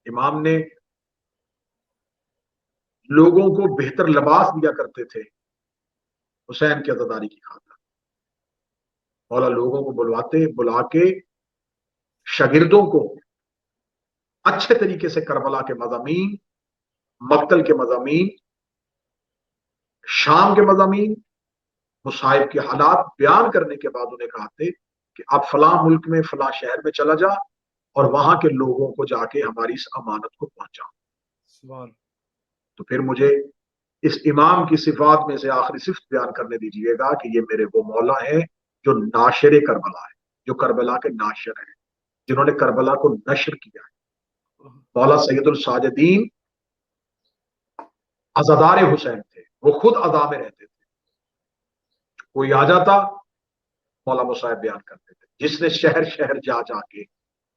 امام نے لوگوں کو بہتر لباس دیا کرتے تھے حسین کی عزاداری کی خاطر۔ مولا لوگوں کو بلا کے شاگردوں کو اچھے طریقے سے کربلا کے مضامین، مقتل کے مضامین، شام کے مضامین، مصائب کے حالات بیان کرنے کے بعد انہیں کہتے کہ اب فلاں ملک میں فلاں شہر میں چلا جا اور وہاں کے لوگوں کو جا کے ہماری اس امانت کو پہنچا۔ تو پھر مجھے اس امام کی صفات میں سے آخری صفت بیان کرنے دیجئے گا کہ یہ میرے وہ مولا ہیں جو ناشر کربلا ہے، جو کربلا کے ناشر ہیں، جنہوں نے کربلا کو نشر کیا ہے۔ مولا سید الساجدین عزادار حسین تھے، وہ خود عزا میں رہتے تھے، کوئی آ جاتا مولا مصائب بیان کرتے تھے، جس نے شہر شہر جا کے،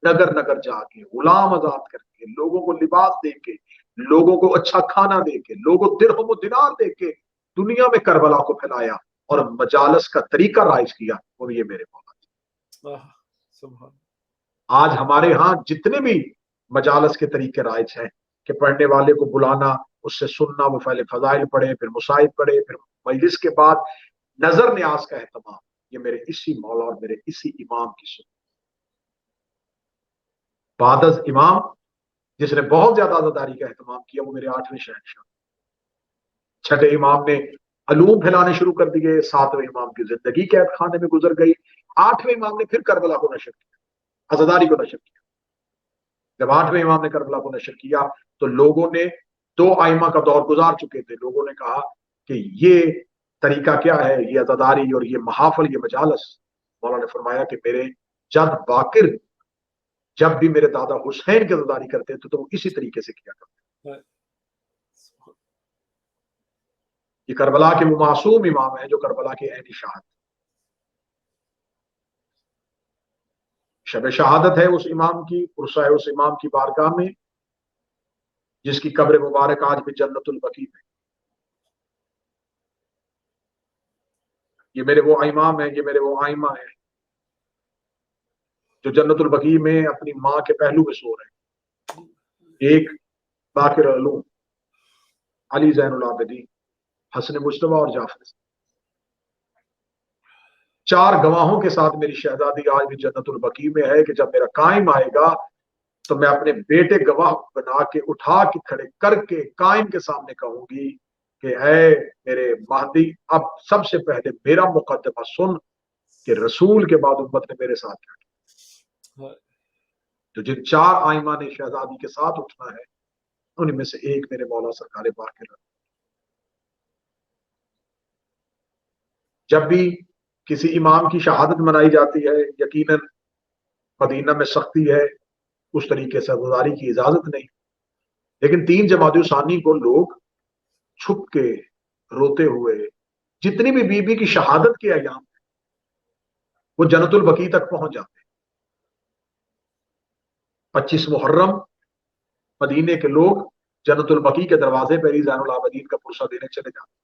نگر نگر جا کے، غلام آزاد کر کے، لوگوں کو لباس دے کے، لوگوں کو اچھا کھانا دے کے، لوگوں درہم و دینار دے کے دنیا میں کربلا کو پھیلایا اور مجالس کا طریقہ رائج کیا، وہ یہ میرے مولا تھے۔ آج ہمارے ہاں جتنے بھی مجالس کے طریقے رائج ہیں کہ پڑھنے والے کو بلانا، اس سے سننا، وہ پہلے فضائل پڑھے، پھر مصائب پڑھے، پھر مجلس کے بعد نظر نیاز کا اہتمام، یہ میرے اسی مولا اور میرے اسی امام کی سنت۔ بعد از امام جس نے بہت زیادہ عزاداری کا اہتمام کیا وہ میرے 8ویں شہنشاہ، 6ٹھے امام نے علوم پھیلانے شروع کر دیے، 7ویں امام کی زندگی قید خانے میں گزر گئی، 8ویں امام نے پھر کربلا کو نشر کیا، عزاداری کو نشر کیا۔ جب 8ویں امام نے کربلا کو نشر کیا تو لوگوں نے 2 ائمہ کا دور گزار چکے تھے، لوگوں نے کہا کہ یہ طریقہ کیا ہے، یہ عزاداری اور یہ محافل، یہ مجالس۔ مولا نے فرمایا کہ میرے جد باقر جب بھی میرے دادا حسین کی عزاداری کرتے تھے تو وہ اسی طریقے سے کیا کرتے۔ یہ کربلا کے وہ معصوم امام ہیں جو کربلا کے عینی شاہد۔ شب شہادت ہے اس امام کی، عرصہ ہے اس امام کی بارگاہ میں جس کی قبر مبارک آج بھی جنت البقیع میں۔ یہ میرے وہ امام ہیں، یہ میرے وہ ائمہ ہیں جو جنت البقیع میں اپنی ماں کے پہلو میں سو رہے ہیں۔ ایک باقر العلوم علی زین العابدین، حسن مجتبی اور جعفر، 4 گواہوں کے ساتھ میری شہزادی آج بھی جنت البقیع میں ہے کہ جب میرا قائم آئے گا تو میں اپنے بیٹے گواہ بنا کے اٹھا کے کھڑے کر کے قائم کے سامنے کہوں گی کہ اے میرے مہدی، اب سب سے پہلے میرا مقدمہ سن کہ رسول کے بعد امت نے میرے ساتھ کیا کیا۔ تو جن 4 آئمہ نے شہزادی کے ساتھ اٹھنا ہے ان میں سے ایک میرے مولا سرکار باقر۔ جب بھی کسی امام کی شہادت منائی جاتی ہے یقیناً مدینہ میں سختی ہے، اس طریقے سے گزاری کی اجازت نہیں، لیکن 3 جمادی ثانی کو لوگ چھپ کے روتے ہوئے جتنی بھی بی بی کی شہادت کے ایام وہ جنت البقیع تک پہنچ جاتے ہیں۔ 25 محرم مدینے کے لوگ جنت البقیع کے دروازے پر ہی زین العابدین کا پرسہ دینے چلے جاتے ہیں،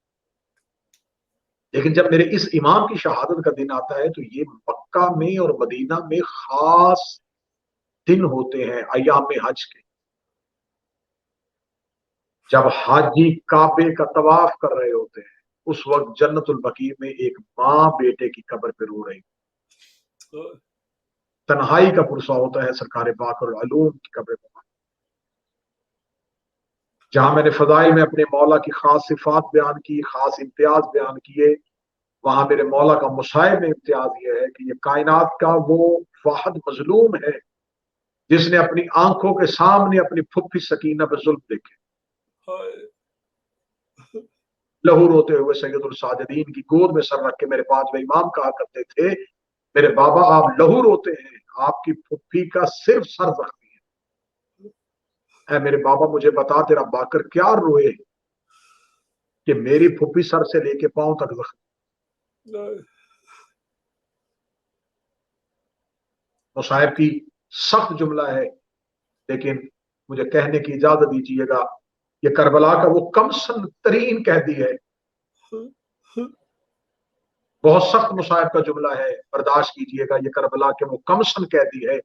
لیکن جب میرے اس امام کی شہادت کا دن آتا ہے تو یہ مکہ میں اور مدینہ میں خاص دن ہوتے ہیں ایام حج کے، جب حاجی کعبے کا طواف کر رہے ہوتے ہیں اس وقت جنت البقیع میں ایک ماں بیٹے کی قبر پہ رو رہی، تنہائی کا پرسہ ہوتا ہے سرکار باقر العلوم کی قبر پہ، جہاں میں نے فضائل میں اپنے مولا کی خاص صفات بیان کی، خاص امتیاز بیان کیے، وہاں میرے مولا کا مصائب میں امتیاز یہ ہے کہ یہ کائنات کا وہ واحد مظلوم ہے جس نے اپنی آنکھوں کے سامنے اپنی پھپھی سکینہ پہ ظلم دیکھے، لہو روتے ہوئے سید الساجدین کی گود میں سر رکھ کے میرے 5ویں امام کہا کرتے تھے میرے بابا آپ لہو روتے ہیں، آپ کی پھپھی کا صرف سر زخمی ہے، اے میرے بابا مجھے بتا تیرا باقر کیا روئے کہ میری پھپھی سر سے لے کے پاؤں تک زخمی۔ مصائب کی سخت جملہ ہے لیکن مجھے کہنے کی اجازت دیجیے گا، یہ کربلا کا وہ کم سن ترین قیدی ہے، بہت سخت مصائب کا جملہ ہے، برداشت کیجیے گا، یہ کربلا کے وہ کم سن قیدی ہے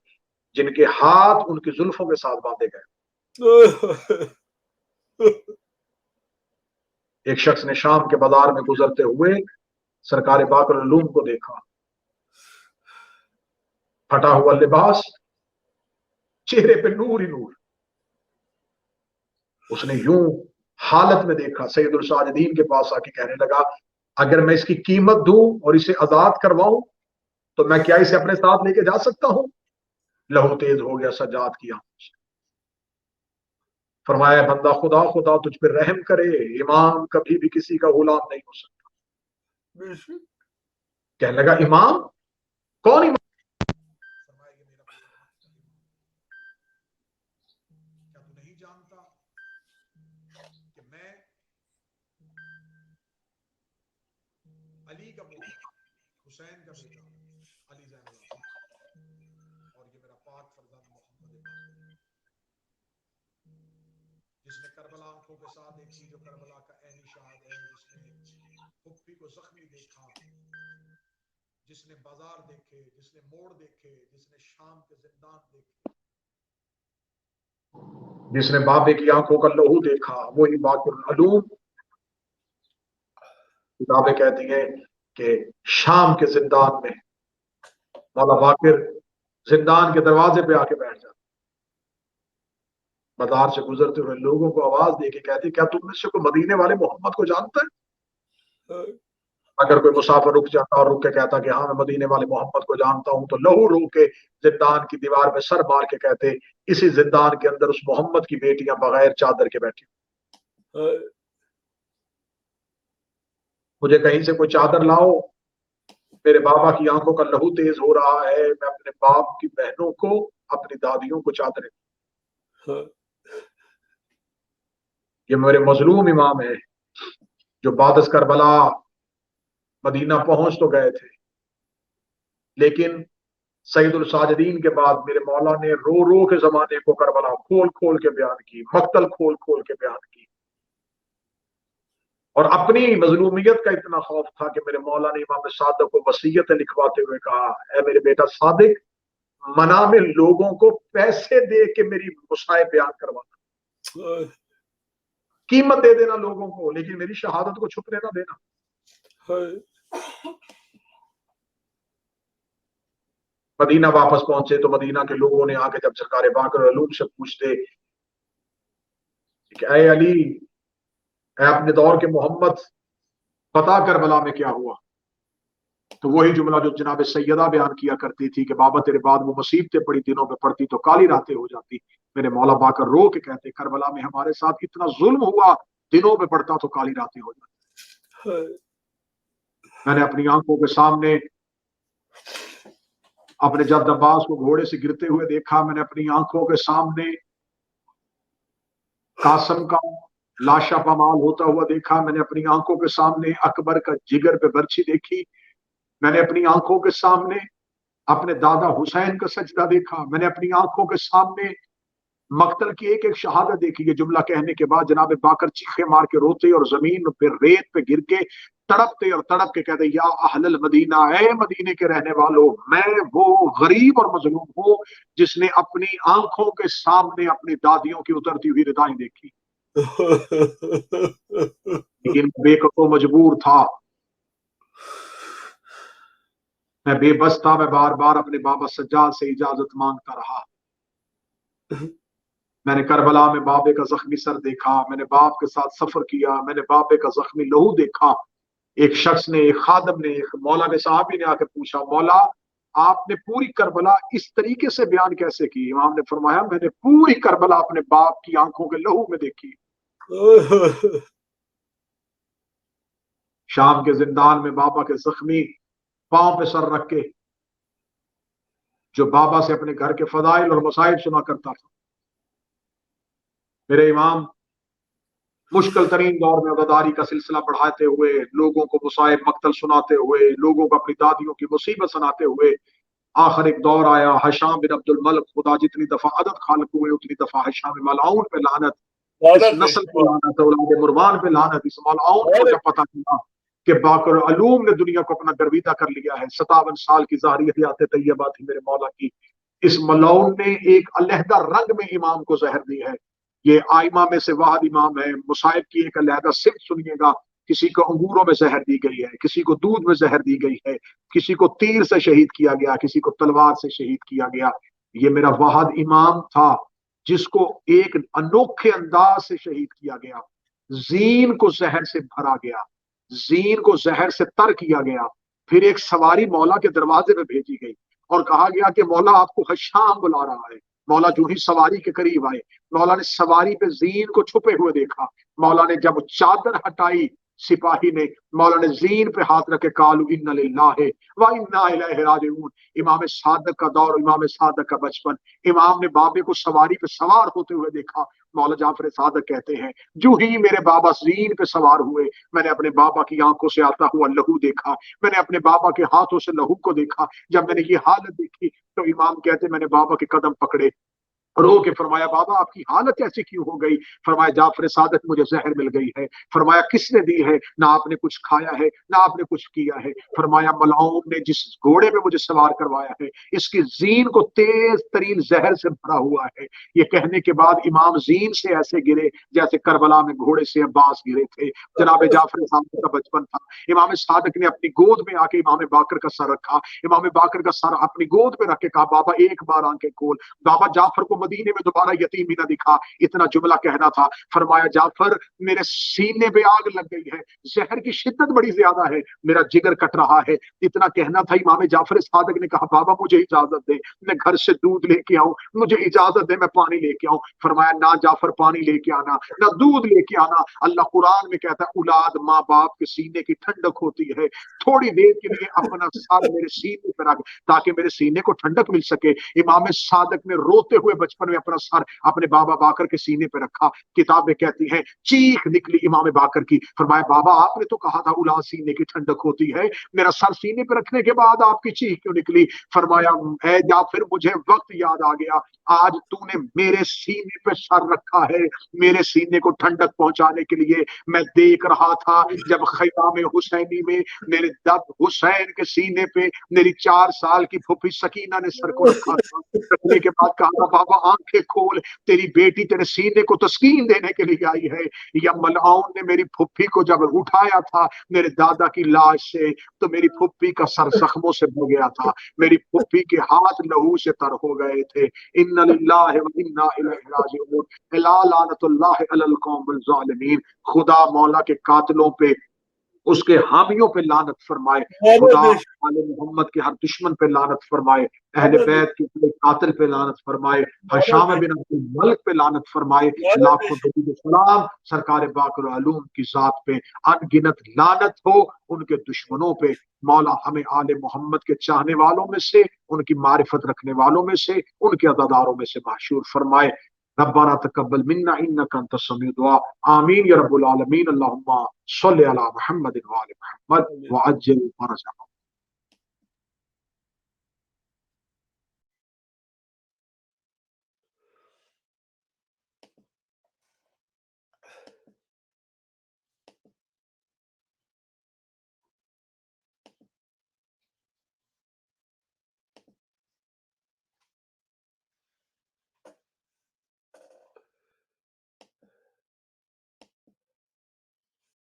جن کے ہاتھ ان کی زلفوں کے ساتھ باندھے گئے۔ ایک شخص نے شام کے بازار میں گزرتے ہوئے سرکار باقر العلوم کو دیکھا، پھٹا ہوا لباس، چہرے پہ نور ہی نور، اس نے یوں حالت میں دیکھا، سید الساجدین کے پاس آ کے کہنے لگا اگر میں اس کی قیمت دوں اور اسے آزاد کرواؤں تو میں کیا اسے اپنے ساتھ لے کے جا سکتا ہوں؟ لہو تیز ہو گیا سجاد کی آنکھوں سے، فرمایا بندہ خدا خدا تجھ پہ رحم کرے، امام کبھی بھی کسی کا غلام نہیں ہو سکتا۔ کہنے لگا امام کون امام؟ فرمایا یہ میرا کیا تو نہیں جانتا کہ میں علی کا بیٹا، حسین کا بیٹا، علی زین العابدین، اور یہ میرا پاک فرزند محمد باقر جس نے کربلا آنکھوں کے ساتھ دیکھی، جو کربلا کا عینی شاہد ہے، جس نے پھپھی کو زخمی دیکھا، جس نے بازار دیکھے، جس نے موڑ دیکھے، جس نے شام کے زندان دیکھے، جس نے بابے کی آنکھوں کا لہو دیکھا، وہی باقر العلوم۔ کتابیں کہتی ہیں کہ شام کے زندان میں مولا باقر زندان کے دروازے پہ آ کے بیٹھ جاتا، بازار سے گزرتے ہوئے لوگوں کو آواز دے کے کہتے کیا تم میں سے کوئی مدینے والے محمد کو جانتا ہے؟ اگر کوئی مسافر رک جاتا اور رک کے کہتا کہ ہاں میں مدینے والے محمد کو جانتا ہوں تو لہو رو کے زندان کی دیوار میں سر مار کے کہتے اسی زندان کے اندر اس محمد کی بیٹیاں بغیر چادر کے بیٹھی، مجھے کہیں سے کوئی چادر لاؤ، میرے بابا کی آنکھوں کا لہو تیز ہو رہا ہے، میں اپنے باپ کی بہنوں کو، اپنی دادیوں کو چادریں۔ یہ میرے مظلوم امام ہے جو بعد از کربلا مدینہ پہنچ تو گئے تھے لیکن سید الساجدین کے بعد میرے مولا نے رو رو کے زمانے کو کربلا کھول کھول کے بیان کی، مقتل کھول کھول کے بیان کی، اور اپنی مظلومیت کا اتنا خوف تھا کہ میرے مولا نے امام صادق کو وصیت لکھواتے ہوئے کہا اے میرے بیٹا صادق منا میں لوگوں کو پیسے دے کے میری مصائب بیان کروانا، قیمت دے دینا لوگوں کو لیکن میری شہادت کو چھپنے نہ دینا۔ مدینہ واپس پہنچے تو مدینہ کے لوگوں نے آ کے جب سرکار باقر العلوم سے پوچھتے کہ اے علی، اے اپنے دور کے محمد، بتا کربلا میں کیا ہوا؟ تو وہی جملہ جو جناب سیدہ بیان کیا کرتی تھی کہ بابا تیرے بعد وہ مصیبتیں پڑی دنوں میں پڑتی تو کالی راتیں ہو جاتی، میرے مولا باقر رو کے کہتے کربلا میں ہمارے ساتھ اتنا ظلم ہوا، دنوں میں پڑتا تو کالی راتیں ہو جاتی۔ میں نے اپنی آنکھوں کے سامنے اپنے جد عباس کو گھوڑے سے گرتے ہوئے دیکھا، میں نے اپنی آنکھوں کے سامنے قاسم کا لاشا پامال ہوتا ہوا دیکھا، میں نے اپنی آنکھوں کے سامنے اکبر کا جگر پہ برچھی دیکھی، میں نے اپنی آنکھوں کے سامنے اپنے دادا حسین کا سجدہ دیکھا، میں نے اپنی آنکھوں کے سامنے مقتل کی ایک ایک شہادت دیکھی۔ یہ جملہ کہنے کے بعد جناب باقر چیخے مار کے روتے اور زمین پہ ریت پہ گر کے تڑپتے اور تڑپ کے کہتے یا اہل المدینہ، اے مدینے کے رہنے والوں، میں وہ غریب اور مظلوم ہوں جس نے اپنی آنکھوں کے سامنے اپنی دادیوں کی اترتی ہوئی ردائیں دیکھی، لیکن بے قصو مجبور تھا، میں بے بس تھا، میں بار بار اپنے بابا سجاد سے اجازت مانگتا رہا۔ میں نے کربلا میں بابے کا زخمی سر دیکھا، میں نے باپ کے ساتھ سفر کیا، میں نے بابے کا زخمی لہو دیکھا۔ ایک شخص نے، ایک خادم نے، ایک مولا نے، صحابی نے آ کے پوچھا مولا آپ نے پوری کربلا اس طریقے سے بیان کیسے کی؟ امام نے فرمایا میں نے پوری کربلا اپنے باپ کی آنکھوں کے لہو میں دیکھی۔ شام کے زندان میں بابا کے زخمی پاؤں پہ سر رکھ کے جو بابا سے اپنے گھر کے فضائل اور مصائب سنا کرتا تھا، میرے امام مشکل ترین دور میں عزاداری کا سلسلہ بڑھاتے ہوئے، لوگوں کو مصائب مقتل سناتے ہوئے، لوگوں کو اپنی دادیوں کی مصیبت سناتے ہوئے، آخر ایک دور آیا حشام بن عبد الملک، خدا جتنی دفعہ عدد خالق ہوئے اتنی دفعہ حشام ملعون پہ لعنت، اس نسل پہ لعنت، اولاد مروان پہ لعنت۔ اس ملعون کو جب پتہ چلا کہ باقر علوم نے دنیا کو اپنا گرویدہ کر لیا ہے، 57 سال کی ظاہری حیات طیبہ تھی میرے مولا کی، اس ملعون نے ایک علیحدہ رنگ میں امام کو زہر دی ہے۔ یہ آئمہ میں سے واحد امام ہے، مصائب کی ایک علیحدہ صفت سنیے گا، کسی کو انگوروں میں زہر دی گئی ہے، کسی کو دودھ میں زہر دی گئی ہے، کسی کو تیر سے شہید کیا گیا، کسی کو تلوار سے شہید کیا گیا۔ یہ میرا واحد امام تھا جس کو ایک انوکھے انداز سے شہید کیا گیا، زین کو زہر سے بھرا گیا، زین کو زہر سے تر کیا گیا، پھر ایک سواری مولا کے دروازے پہ بھیجی گئی اور کہا گیا کہ مولا آپ کو حشام بلا رہا ہے۔ مولا جو ہی سواری کے قریب آئے، مولا نے سواری پہ زین کو چھپے ہوئے دیکھا، مولا نے جب چادر ہٹائی سپاہی نے، مولا نے زین پہ ہاتھ رکھے قالو ان للہ و انا الیہ راجعون۔ امام صادق کا دور، امام صادق کا بچپن، امام نے بابے کو سواری پہ سوار ہوتے ہوئے دیکھا۔ مولا جعفر صادق کہتے ہیں جو ہی میرے بابا زین پہ سوار ہوئے، میں نے اپنے بابا کی آنکھوں سے آتا ہوا لہو دیکھا، میں نے اپنے بابا کے ہاتھوں سے لہو کو دیکھا۔ جب میں نے یہ حالت دیکھی تو امام کہتے میں نے بابا کے قدم پکڑے، رو کے فرمایا بابا آپ کی حالت ایسی کیوں ہو گئی؟ فرمایا جعفر صادق مجھے زہر مل گئی ہے۔ فرمایا کس نے دی ہے؟ نہ آپ نے کچھ کھایا ہے نہ آپ نے کچھ کیا ہے۔ فرمایا ملعون نے جس گھوڑے پہ مجھے سوار کروایا ہے اس کی زین کو تیز ترین زہر سے بھرا ہوا ہے۔ یہ کہنے کے بعد امام زین سے ایسے گرے جیسے کربلا میں گھوڑے سے عباس گرے تھے۔ جناب جعفر صادق کا بچپن تھا، امام صادق نے اپنی گود میں آ کے امام باقر کا سر رکھا، امام باقر کا سر اپنی گود پہ رکھ کے کہا بابا ایک بار آنکھیں کھول، بابا جعفر کو مدینے میں دوبارہ یتیم ہی نہ دکھا، اتنا جملہ کہنا تھا۔ فرمایا جعفر میرے سینے پہ آگ لگ گئی ہے، زہر کی شدت بڑی زیادہ ہے، میرا جگر کٹ رہا ہے، اتنا کہنا تھا۔ امام جعفر صادق نے کہا بابا مجھے اجازت دے، میں گھر سے دودھ لے کے آؤں، مجھے اجازت دے میں پانی لے کے آؤں۔ فرمایا نہ جعفر پانی لے کے آنا نہ دودھ لے کے آنا، اللہ قرآن میں کہتا ہے اولاد ماں باپ کے سینے کی ٹھنڈک ہوتی ہے، تھوڑی دیر کے لیے اپنا سر میرے سینے پہ رکھ تاکہ میرے سینے کو ٹھنڈک مل سکے۔ امام صادق نے روتے ہوئے بچپن میں اپنا سر اپنے بابا باقر کے سینے پہ رکھا۔ کتابیں کہتی ہیں چیخ نکلی امام باقر کی، فرمایا بابا آپ نے تو کہا تھا اولاد سینے کی ٹھنڈک ہوتی ہے، میرا سر سینے پہ رکھنے کے بعد آپ کی چیخ کیوں نکلی؟ فرمایا اے جعفر مجھے وقت یاد آ گیا، آج تو نے میرے سینے پہ سر رکھا ہے، میرے سینے کو ٹھنڈک پہنچانے کے لیے میں دیکھ رہا تھا جب خیام حسینی میں میرے دب حسین کے سینے پہ میری 4 سال کی پھوپھی سکینہ نے سر کو رکھا تھا۔ رکھنے کے بعد کہا بابا آنکھیں کھول، تیری بیٹی تیرے سینے کو تسکین دینے کے لیے آئی ہے۔ یا ملعون نے میری پھوپھی کو جب اٹھایا تھا میرے دادا کی لاش سے تو میری پھوپھی کا سر زخموں سے بھر گیا تھا، میری پھوپھی کے ہاتھ لہو سے تر ہو گئے تھے۔ ان للہ و انا الیہ راجعون، الا لعنت اللہ علی القوم الظالمین۔ خدا مولا کے قاتلوں پہ اس کے حامیوں پہ لعنت فرمائے، خدا آل محمد کے ہر دشمن پہ لعنت فرمائے، اہل بیت کے قاتل پہ لعنت فرمائے، حشام بن عبد الملک پہ لعنت فرمائے، لاکھوں درود و سلام سرکار باقر العلوم کی ذات پہ، ان گنت لعنت ہو ان کے دشمنوں پہ۔ مولا ہمیں آل محمد کے چاہنے والوں میں سے، ان کی معرفت رکھنے والوں میں سے، ان کے عزاداروں میں سے محشور فرمائے۔ ربنا تقبل منا انك انت السميع الدعاء آمین یا رب العالمین۔ اللہم صلی علی محمد وآل محمد وعجل فرجهم۔